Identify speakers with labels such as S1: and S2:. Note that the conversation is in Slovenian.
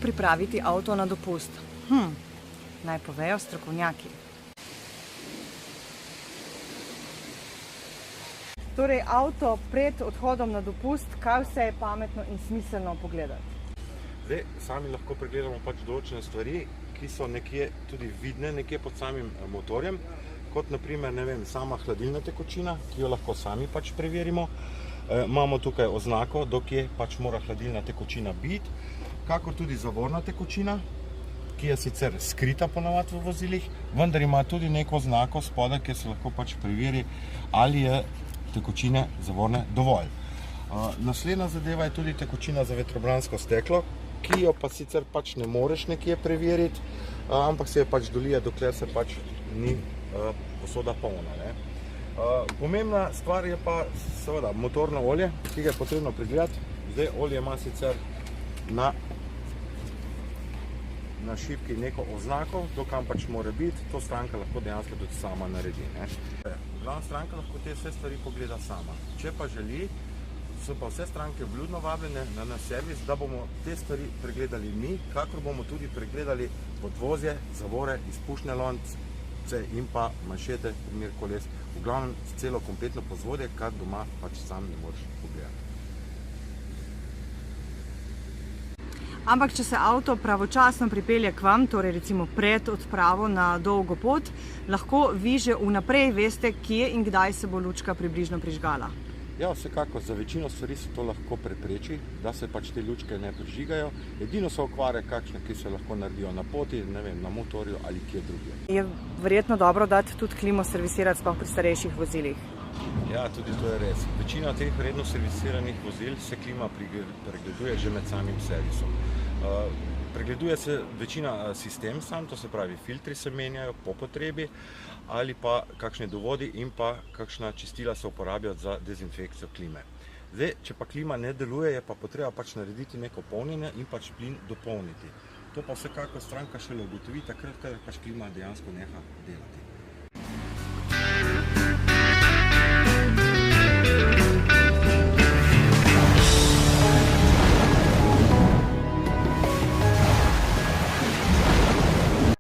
S1: pripraviti avto na dopust? Naj povejo strokovnjaki. Torej, avto pred odhodom na dopust, kaj vse je pametno in smiselno pogledati?
S2: Zdaj, sami lahko pregledamo pač določene stvari, ki so nekje tudi vidne, nekje pod samim motorjem, kot naprimer, ne vem, sama hladilna tekočina, ki jo lahko sami pač preverimo. Imamo tukaj oznako, dokje pač mora hladilna tekočina biti, kakor tudi zavorna tekočina, ki je sicer skrita ponavadi v vozilih, vendar ima tudi neko oznako spodaj, kjer se lahko pač preveri, ali je tekočine zavorne dovolj. Naslednja zadeva je tudi tekočina za vetrobransko steklo, ki jo pa sicer pač ne moreš nekje preveriti, ampak se je pač dolije, dokler se pač ni posoda polna. Pomembna stvar je pa seveda motorno olje, ki ga je potrebno pregledati. Zdaj, olje ima sicer na šipki neko oznako, to kam pač mora biti, to stranka lahko dejansko tudi sama naredi. Glavna stranka lahko te vse stvari pogleda sama. Če pa želi, so pa vse stranke vljudno vabljene na naš servis, da bomo te stvari pregledali mi, kakor bomo tudi pregledali podvozje, zavore, izpušne lonce in pa manšete, primer koles. V glavnem celo kompletno podvozje, kar doma pač sam ne moreš pogledati.
S1: Ampak, če se avto pravočasno pripelje k vam, torej recimo pred odpravo na dolgo pot, lahko vi že vnaprej veste, kje in kdaj se bo lučka približno prižgala.
S2: Ja, vsekakor, za večino stvari se to lahko prepreči, da se pač te lučke ne prižigajo. Edino so okvare kakšne, ki se lahko naredijo na poti, ne vem, na motorju ali kje drugje.
S1: Je verjetno dobro dati tudi klimo servisirati, sploh pri starejših vozilih?
S2: Ja, tudi to je res. Večina teh redno servisiranih vozil se klima pregleduje že med samim servisom. Pregleduje se večina sistem sam, to se pravi filtri se menjajo po potrebi ali pa kakšne dovodi in pa kakšna čistila se uporabljajo za dezinfekcijo klime. Zdaj, če pa klima ne deluje, je pa potreba pač narediti neko polnjenje in pač plin dopolniti. To pa vsekako stranka šele ugotovi takrat, ker pač klima dejansko neha delati.